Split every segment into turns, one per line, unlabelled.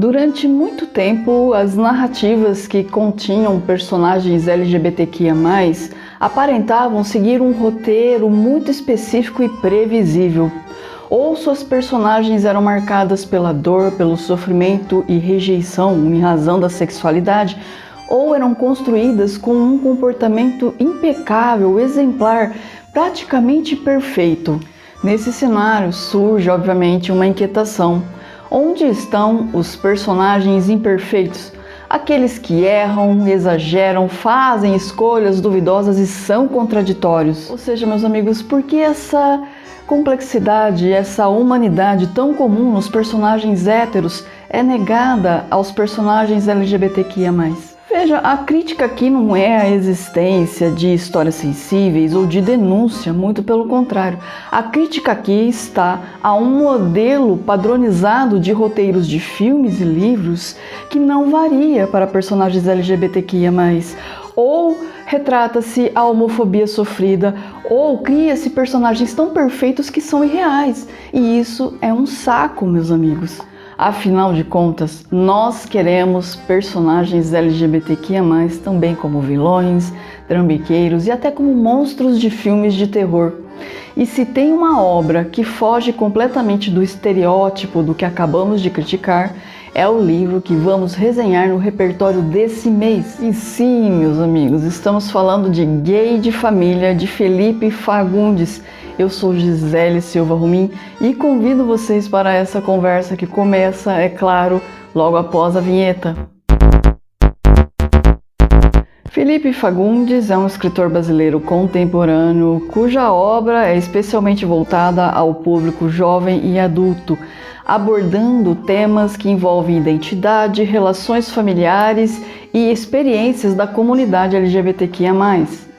Durante muito tempo, as narrativas que continham personagens LGBTQIA+, aparentavam seguir um roteiro muito específico e previsível. Ou suas personagens eram marcadas pela dor, pelo sofrimento e rejeição em razão da sexualidade, ou eram construídas com um comportamento impecável, exemplar, praticamente perfeito. Nesse cenário surge, obviamente, uma inquietação. Onde estão os personagens imperfeitos? Aqueles que erram, exageram, fazem escolhas duvidosas e são contraditórios. Ou seja, meus amigos, por que essa complexidade, essa humanidade tão comum nos personagens héteros é negada aos personagens LGBTQIA+. Veja, a crítica aqui não é a existência de histórias sensíveis ou de denúncia, muito pelo contrário. A crítica aqui está a um modelo padronizado de roteiros de filmes e livros que não varia para personagens LGBTQIA+, ou retrata-se a homofobia sofrida, ou cria-se personagens tão perfeitos que são irreais. E isso é um saco, meus amigos. Afinal de contas, nós queremos personagens LGBTQIA+, também como vilões, trambiqueiros e até como monstros de filmes de terror. E se tem uma obra que foge completamente do estereótipo do que acabamos de criticar, é o livro que vamos resenhar no repertório desse mês. E sim, meus amigos, estamos falando de Gay de Família, de Felipe Fagundes. Eu sou Gisele Silva Rumim e convido vocês para essa conversa que começa, é claro, logo após a vinheta. Felipe Fagundes é um escritor brasileiro contemporâneo cuja obra é especialmente voltada ao público jovem e adulto, abordando temas que envolvem identidade, relações familiares e experiências da comunidade LGBTQIA+.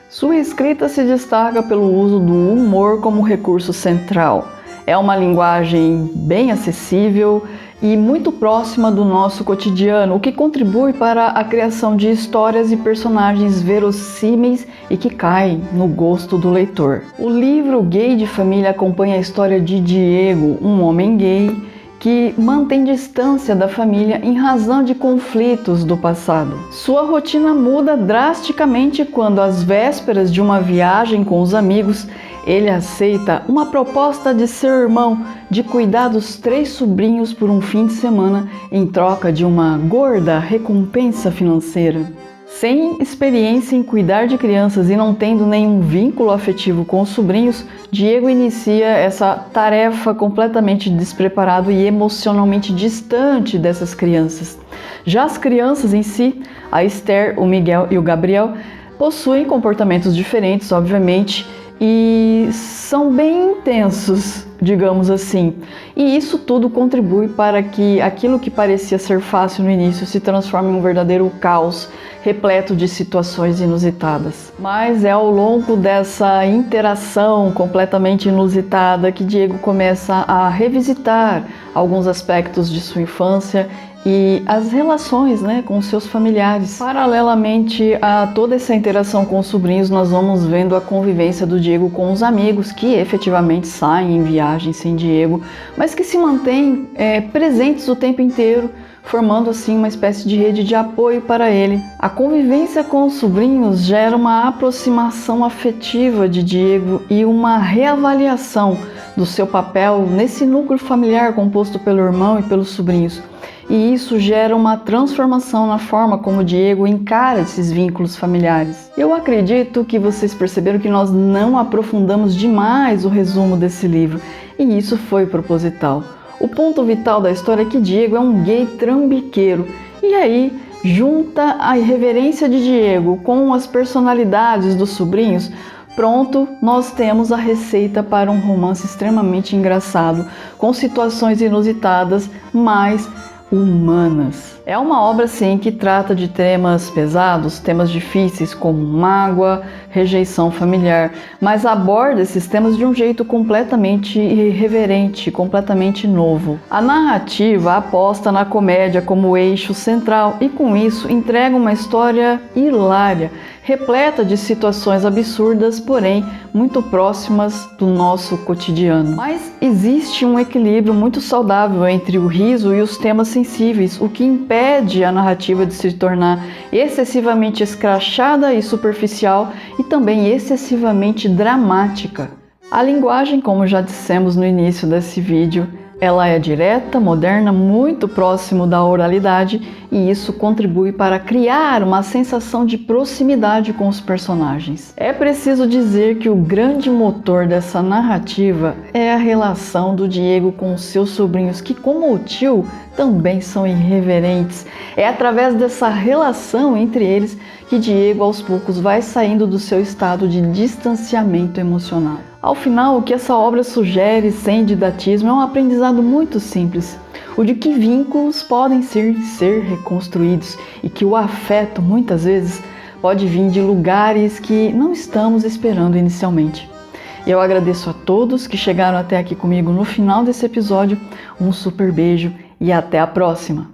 Sua escrita se destaca pelo uso do humor como recurso central. É uma linguagem bem acessível e muito próxima do nosso cotidiano, o que contribui para a criação de histórias e personagens verossímeis e que caem no gosto do leitor. O livro Gay de Família acompanha a história de Diego, um homem gay que mantém distância da família em razão de conflitos do passado. Sua rotina muda drasticamente quando, às vésperas de uma viagem com os amigos, ele aceita uma proposta de seu irmão de cuidar dos 3 sobrinhos por um fim de semana em troca de uma gorda recompensa financeira. Sem experiência em cuidar de crianças e não tendo nenhum vínculo afetivo com os sobrinhos, Diego inicia essa tarefa completamente despreparado e emocionalmente distante dessas crianças. Já as crianças em si, a Esther, o Miguel e o Gabriel, possuem comportamentos diferentes, obviamente, e são bem intensos, digamos assim. E isso tudo contribui para que aquilo que parecia ser fácil no início se transforme em um verdadeiro caos, repleto de situações inusitadas. Mas é ao longo dessa interação completamente inusitada que Diego começa a revisitar alguns aspectos de sua infância e as relações, com seus familiares. Paralelamente a toda essa interação com os sobrinhos, nós vamos vendo a convivência do Diego com os amigos que efetivamente saem em viagem sem Diego, mas que se mantêm presentes o tempo inteiro, formando assim uma espécie de rede de apoio para ele. A convivência com os sobrinhos gera uma aproximação afetiva de Diego e uma reavaliação do seu papel nesse núcleo familiar composto pelo irmão e pelos sobrinhos. E isso gera uma transformação na forma como Diego encara esses vínculos familiares. Eu acredito que vocês perceberam que nós não aprofundamos demais o resumo desse livro, e isso foi proposital. O ponto vital da história é que Diego é um gay trambiqueiro, e aí junta a irreverência de Diego com as personalidades dos sobrinhos. Pronto, nós temos a receita para um romance extremamente engraçado, com situações inusitadas, mas humanas. É uma obra, sim, que trata de temas pesados, temas difíceis como mágoa, rejeição familiar, mas aborda esses temas de um jeito completamente irreverente, completamente novo. A narrativa aposta na comédia como eixo central e, com isso, entrega uma história hilária, repleta de situações absurdas, porém muito próximas do nosso cotidiano. Mas existe um equilíbrio muito saudável entre o riso e os temas sensíveis, o que impede a narrativa de se tornar excessivamente escrachada e superficial e também excessivamente dramática. A linguagem, como já dissemos no início desse vídeo, ela é direta, moderna, muito próximo da oralidade e isso contribui para criar uma sensação de proximidade com os personagens. É preciso dizer que o grande motor dessa narrativa é a relação do Diego com os seus sobrinhos, que, como o tio, também são irreverentes. É através dessa relação entre eles que Diego aos poucos vai saindo do seu estado de distanciamento emocional. Ao final, o que essa obra sugere, sem didatismo, é um aprendizado muito simples, o de que vínculos podem ser reconstruídos e que o afeto, muitas vezes, pode vir de lugares que não estamos esperando inicialmente. Eu agradeço a todos que chegaram até aqui comigo no final desse episódio, um super beijo e até a próxima!